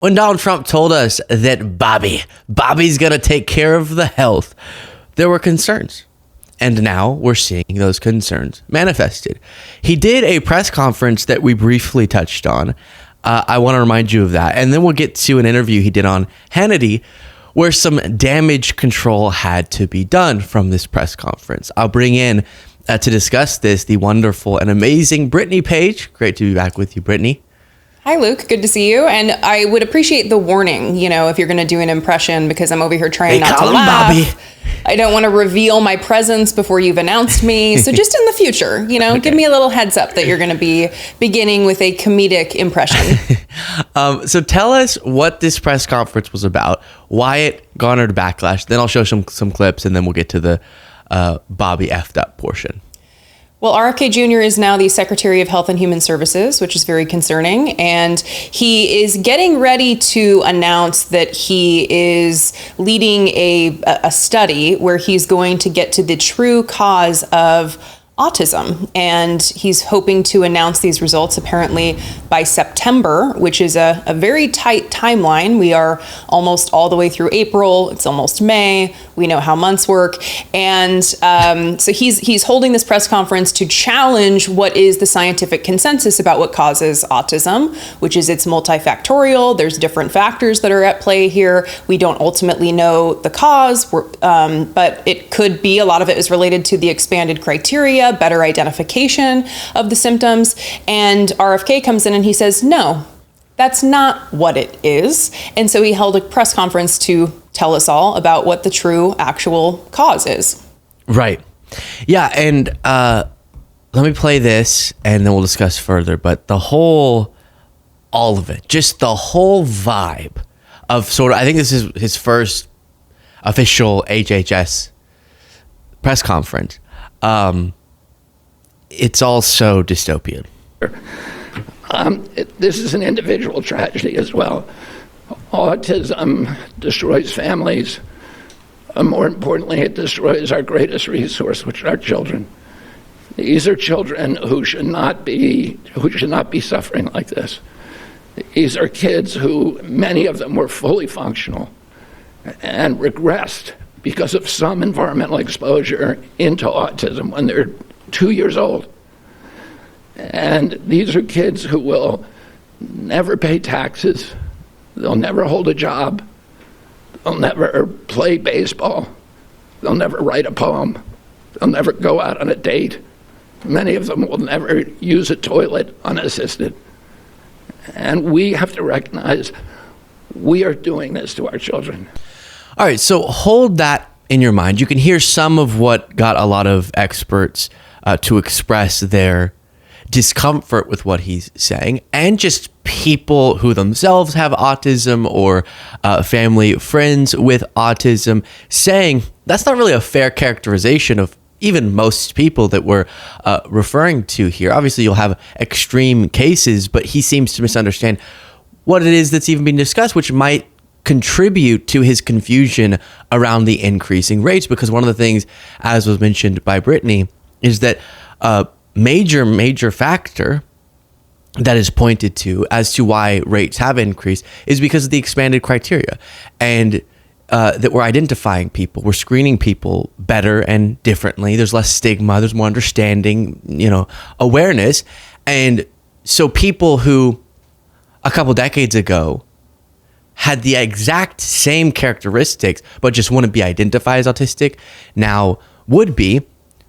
When Donald Trump told us that Bobby's going to take care of the health, there were concerns. And now we're seeing those concerns manifested. He did a press conference that we briefly touched on. I want to remind you of that. And then we'll get to an interview he did on Hannity where some damage control had to be done from this press conference. I'll bring in to discuss this the wonderful and amazing Brittany Page. Great to be back with you, Brittany. Hi, Luke. Good to see you. And I would appreciate the warning, if you're going to do an impression, because I'm over here trying not to laugh. Bobby. I don't want to reveal my presence before you've announced me. So just in the future, okay. Give me a little heads up that you're going to be beginning with a comedic impression. So tell us what this press conference was about, why it garnered backlash. Then I'll show some clips, and then we'll get to the Bobby effed up portion. Well, RFK Jr is now the Secretary of Health and Human Services, which is very concerning. And he is getting ready to announce that he is leading a study where he's going to get to the true cause of autism. And he's hoping to announce these results apparently by September, which is a very tight timeline. We are almost all the way through April. It's almost May. We know how months work. And so he's holding this press conference to challenge what is the scientific consensus about what causes autism, which is it's multifactorial. There's different factors that are at play here. We don't ultimately know the cause, but it could be a lot of it is related to the expanded criteria, better identification of the symptoms. And RFK comes in and he says, no, that's not what it is. And so he held a press conference to tell us all about what the true actual cause is. Right. Yeah. And let me play this and then we'll discuss further. But all of it, just the whole vibe of I think this is his first official HHS press conference. It's all so dystopian. This is an individual tragedy as well. Autism destroys families. More importantly, it destroys our greatest resource, which are our children. These are children who should not be suffering like this. These are kids who, many of them were fully functional and regressed because of some environmental exposure into autism when they're 2 years old. And these are kids who will never pay taxes. They'll never hold a job. They'll never play baseball. They'll never write a poem. They'll never go out on a date. Many of them will never use a toilet unassisted. And we have to recognize we are doing this to our children. All right, so hold that in your mind. You can hear some of what got a lot of experts to express their discomfort with what he's saying, and just people who themselves have autism or family friends with autism saying that's not really a fair characterization of even most people that we're referring to here. Obviously, you'll have extreme cases, but he seems to misunderstand what it is that's even being discussed, which might contribute to his confusion around the increasing rates. Because one of the things, as was mentioned by Brittany, is that major factor that is pointed to as to why rates have increased is because of the expanded criteria, and that we're identifying people, we're screening people better and differently. There's less stigma, there's more understanding, awareness. And so people who a couple decades ago had the exact same characteristics but just wouldn't be identified as autistic now would be,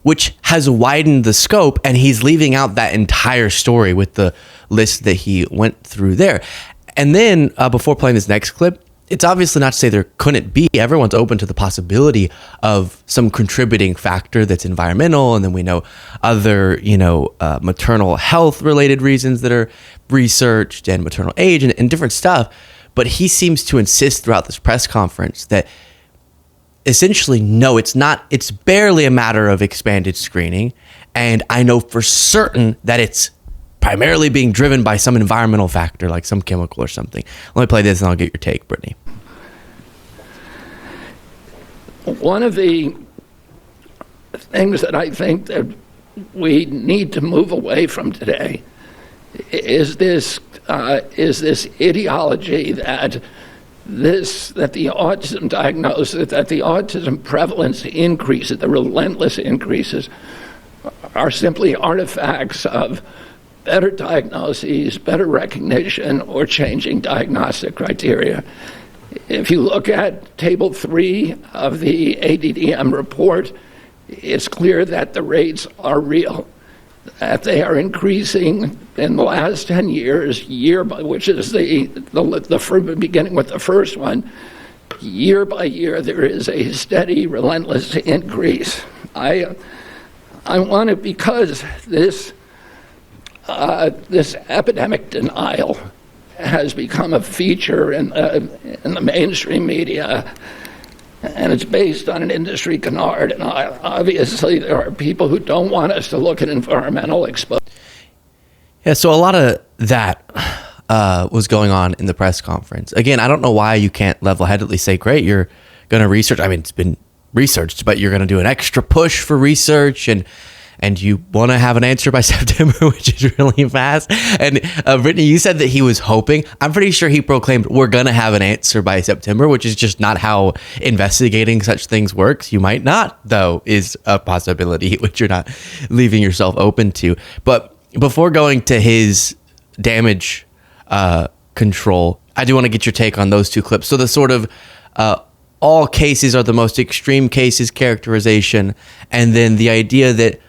which has widened the scope, and he's leaving out that entire story with the list that he went through there. And then before playing this next clip, it's obviously not to say there couldn't be. Everyone's open to the possibility of some contributing factor that's environmental, and then we know other, maternal health related reasons that are researched, and maternal age and different stuff. But he seems to insist throughout this press conference that essentially, no, it's not. It's barely a matter of expanded screening. And I know for certain that it's primarily being driven by some environmental factor, like some chemical or something. Let me play this and I'll get your take, Brittany. One of the things that I think that we need to move away from today is this ideology that the autism diagnosis, that the autism prevalence increases, the relentless increases, are simply artifacts of better diagnoses, better recognition, or changing diagnostic criteria. If you look at Table 3 of the ADDM report, it's clear that the rates are real, that they are increasing in the last 10 years, which is beginning with the first one. Year by year, there is a steady, relentless increase. I want to, because this epidemic denial has become a feature in the mainstream media, and it's based on an industry canard. And obviously, there are people who don't want us to look at environmental exposure. Yeah, so a lot of that was going on in the press conference. Again, I don't know why you can't level-headedly say, great, you're going to research. I mean, it's been researched, but you're going to do an extra push for research, and you want to have an answer by September, which is really fast. And Brittany, you said that he was hoping. I'm pretty sure he proclaimed, we're going to have an answer by September, which is just not how investigating such things works. You might not, though, is a possibility, which you're not leaving yourself open to. But before going to his damage control, I do want to get your take on those two clips. So the sort of all cases are the most extreme cases characterization, and then the idea that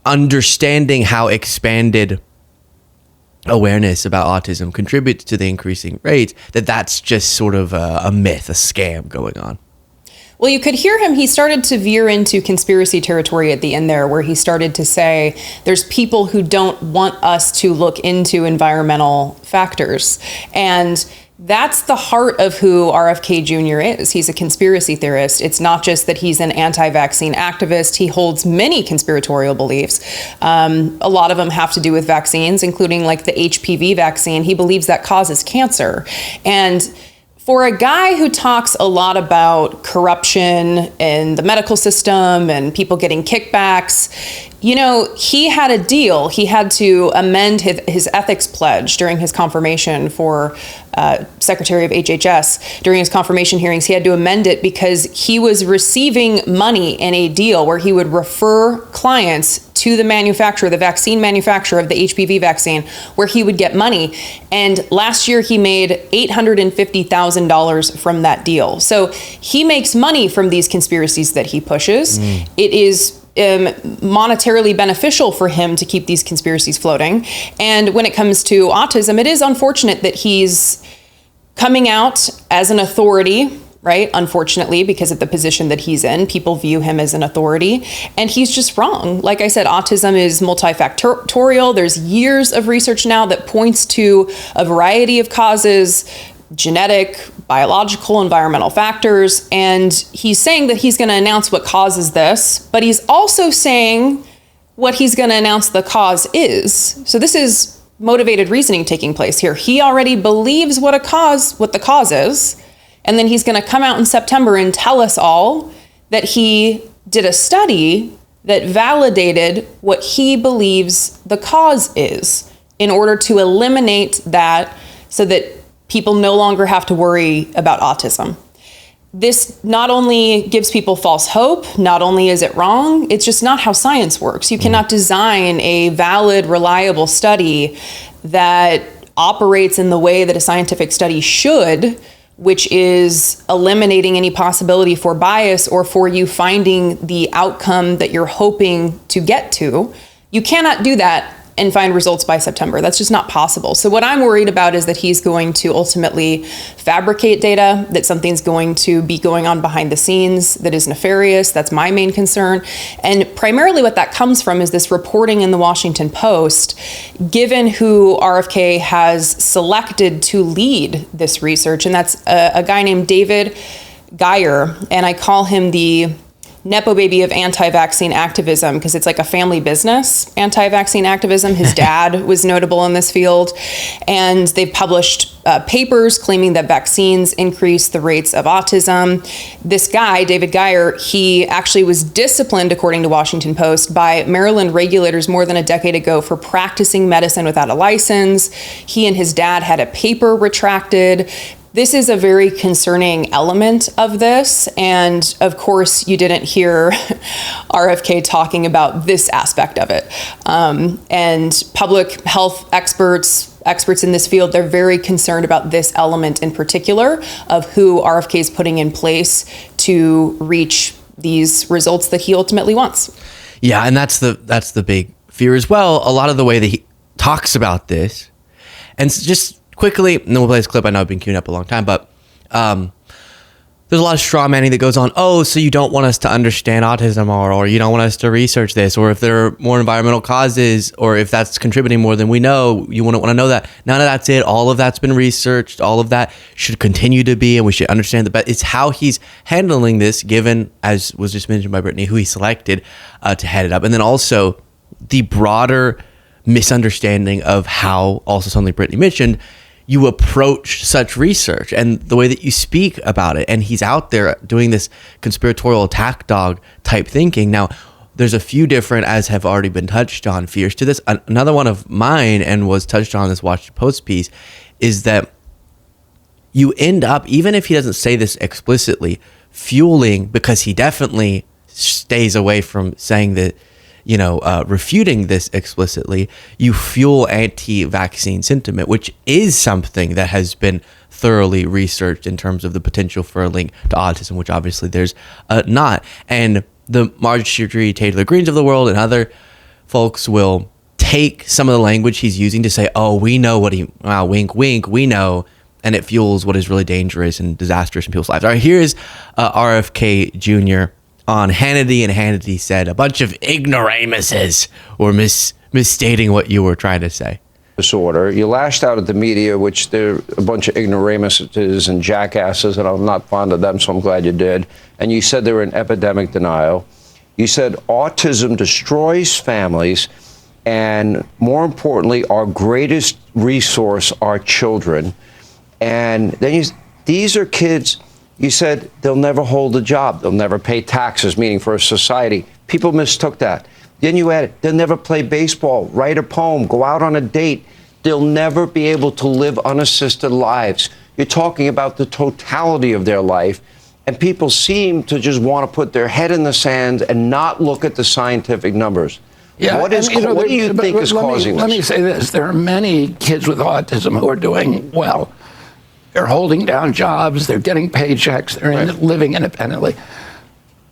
understanding how expanded awareness about autism contributes to the increasing rates, that's just sort of a myth, a scam going on. Well, you could hear him. He started to veer into conspiracy territory at the end there, where he started to say there's people who don't want us to look into environmental factors. And that's the heart of who RFK Jr is. He's a conspiracy theorist. It's not just that he's an anti-vaccine activist. He holds many conspiratorial beliefs. A lot of them have to do with vaccines, including like the HPV vaccine. He believes that causes cancer. And for a guy who talks a lot about corruption in the medical system and people getting kickbacks, you know, he had a deal. He had to amend his ethics pledge during his confirmation for Secretary of HHS. During his confirmation hearings, he had to amend it because he was receiving money in a deal where he would refer clients to the manufacturer, the vaccine manufacturer of the HPV vaccine, where he would get money. And last year he made $850,000 from that deal. So he makes money from these conspiracies that he pushes. It is monetarily beneficial for him to keep these conspiracies floating. And when it comes to autism, it is unfortunate that he's coming out as an authority, right? Unfortunately, because of the position that he's in, people view him as an authority, and he's just wrong. Like I said, autism is multifactorial. There's years of research now that points to a variety of causes, genetic, biological, environmental factors. And he's saying that he's going to announce what causes this, but he's also saying what he's going to announce the cause is. So this is motivated reasoning taking place here. He already believes what the cause is. And then he's going to come out in September and tell us all that he did a study that validated what he believes the cause is in order to eliminate that so that people no longer have to worry about autism. This not only gives people false hope, not only is it wrong, it's just not how science works. You cannot design a valid, reliable study that operates in the way that a scientific study should, which is eliminating any possibility for bias or for you finding the outcome that you're hoping to get to. You cannot do that and find results by September. That's just not possible. So what I'm worried about is that he's going to ultimately fabricate data, that something's going to be going on behind the scenes that is nefarious. That's my main concern. And primarily what that comes from is this reporting in the Washington Post, given who RFK has selected to lead this research. And that's a guy named David Geyer. And I call him the nepo baby of anti-vaccine activism, because it's like a family business, anti-vaccine activism. His dad was notable in this field. And they've published papers claiming that vaccines increase the rates of autism. This guy, David Geyer, he actually was disciplined, according to Washington Post, by Maryland regulators more than a decade ago for practicing medicine without a license. He and his dad had a paper retracted. This is a very concerning element of this. And of course, you didn't hear RFK talking about this aspect of it. And public health experts in this field, they're very concerned about this element in particular of who RFK is putting in place to reach these results that he ultimately wants. Yeah, and that's the big fear as well. A lot of the way that he talks about this, and just quickly, and then we'll play this clip. I know I've been queuing up a long time, but there's a lot of straw manning that goes on. Oh, so you don't want us to understand autism, or you don't want us to research this, or if there are more environmental causes, or if that's contributing more than we know, you wouldn't want to know that. None of that's it. All of that's been researched. All of that should continue to be, and we should understand that. But it's how he's handling this, given, as was just mentioned by Brittany, who he selected to head it up. And then also the broader misunderstanding of how, also something Brittany mentioned, you approach such research and the way that you speak about it. And he's out there doing this conspiratorial attack dog type thinking. Now, there's a few different, as have already been touched on, fears to this. Another one of mine, and was touched on in this Washington Post piece, is that you end up, even if he doesn't say this explicitly, fueling, because he definitely stays away from saying that, refuting this explicitly, you fuel anti-vaccine sentiment, which is something that has been thoroughly researched in terms of the potential for a link to autism, which obviously there's not. And the Marjorie Taylor Greens of the world and other folks will take some of the language he's using to say, oh, we know what wink, wink, we know, and it fuels what is really dangerous and disastrous in people's lives. All right, here's RFK Jr. on Hannity, and Hannity said a bunch of ignoramuses were misstating what you were trying to say. Disorder. You lashed out at the media, which they're a bunch of ignoramuses and jackasses, and I'm not fond of them, so I'm glad you did. And you said they were in epidemic denial. You said autism destroys families, and more importantly, our greatest resource are children. And then these are kids. You said they'll never hold a job. They'll never pay taxes, meaning for a society. People mistook that. Then you added, they'll never play baseball, write a poem, go out on a date. They'll never be able to live unassisted lives. You're talking about the totality of their life. And people seem to just want to put their head in the sand and not look at the scientific numbers. Yeah, what do you think is causing this? Let me say this. There are many kids with autism who are doing well. They're holding down jobs, they're getting paychecks, they're living independently.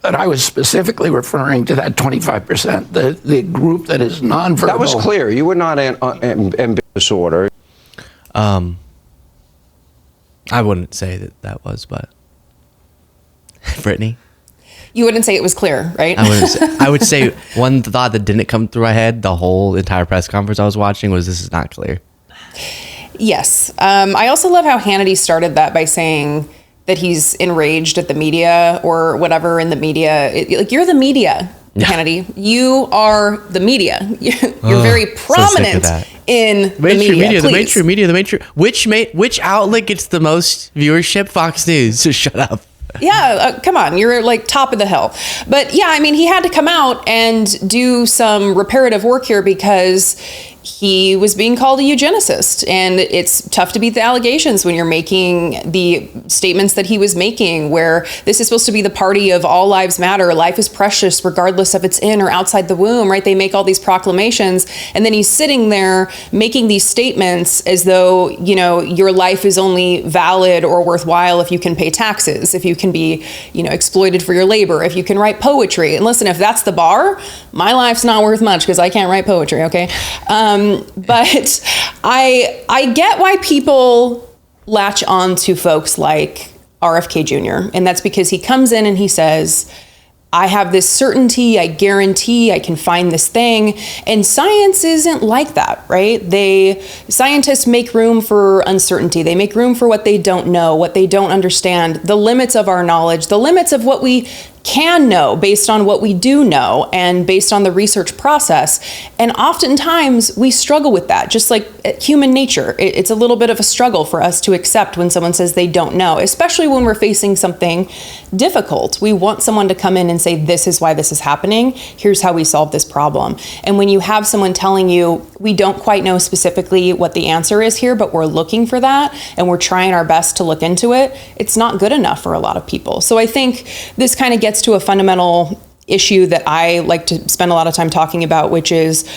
But I was specifically referring to that 25%, the group that is nonverbal. That was clear. You were not ambiguous disorder. I wouldn't say that was, but Brittany? You wouldn't say it was clear, right? I would say one thought that didn't come through my head the whole entire press conference I was watching was, this is not clear. Yes. I also love how Hannity started that by saying that he's enraged at the media or whatever in the media. You're the media, Hannity. You are the media. You're very prominent in the media. The mainstream. Which outlet gets the most viewership? Fox News. So shut up. Yeah, come on. You're like top of the hill. But yeah, I mean, he had to come out and do some reparative work here because he was being called a eugenicist. And it's tough to beat the allegations when you're making the statements that he was making, where this is supposed to be the party of all lives matter. Life is precious, regardless if it's in or outside the womb, right? They make all these proclamations. And then he's sitting there making these statements as though, your life is only valid or worthwhile if you can pay taxes, if you can be, exploited for your labor, if you can write poetry. And listen, if that's the bar, my life's not worth much because I can't write poetry, okay? But I get why people latch on to folks like RFK Jr. And that's because he comes in and he says, I have this certainty, I guarantee I can find this thing. And science isn't like that, right? Scientists make room for uncertainty. They make room for what they don't know, what they don't understand, the limits of our knowledge, the limits of what we can know based on what we do know and based on the research process. And oftentimes we struggle with that, just like human nature. It's a little bit of a struggle for us to accept when someone says they don't know, especially when we're facing something difficult. We want someone to come in and say, this is why this is happening. Here's how we solve this problem. And when you have someone telling you, we don't quite know specifically what the answer is here, but we're looking for that and we're trying our best to look into it, it's not good enough for a lot of people. So I think this kind of gets to a fundamental issue that I like to spend a lot of time talking about, which is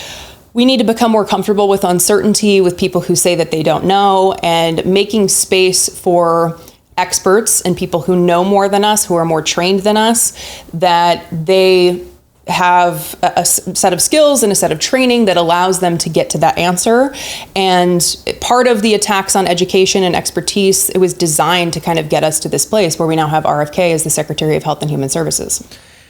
we need to become more comfortable with uncertainty, with people who say that they don't know, and making space for experts and people who know more than us, who are more trained than us, that they have a set of skills and a set of training that allows them to get to that answer. And part of the attacks on education and expertise, it was designed to kind of get us to this place where we now have RFK as the Secretary of Health and Human Services.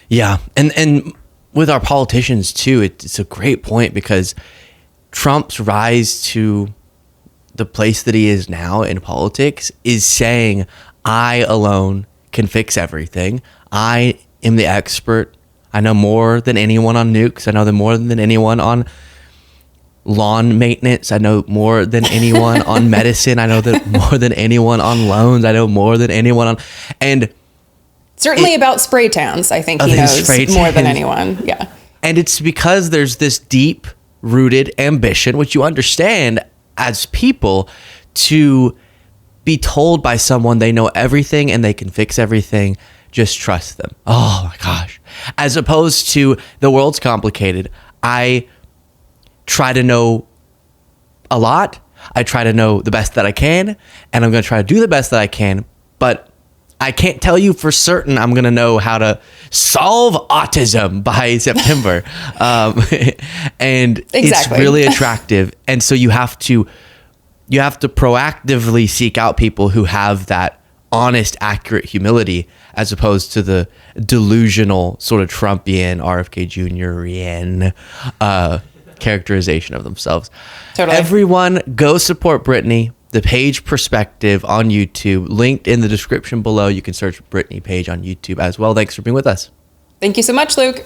Yeah. And with our politicians too, it's a great point, because Trump's rise to the place that he is now in politics is saying, I alone can fix everything. I am the expert. I know more than anyone on nukes. I know more than anyone on lawn maintenance. I know more than anyone on medicine. I know more than anyone on loans. I know more than anyone on, and certainly about spray tans, I think he knows more than anyone. Yeah. And it's because there's this deep rooted ambition, which you understand as people, to be told by someone they know everything and they can fix everything. Just trust them. Oh my gosh. As opposed to, the world's complicated. I try to know a lot. I try to know the best that I can, and I'm going to try to do the best that I can, but I can't tell you for certain I'm going to know how to solve autism by September. And It's really attractive. And so you have to proactively seek out people who have that honest, accurate humility, as opposed to the delusional sort of Trumpian, RFK Jr.ian characterization of themselves. Totally. Everyone, go support Brittany. The Page Perspective on YouTube, linked in the description below. You can search Brittany Page on YouTube as well. Thanks for being with us. Thank you so much, Luke.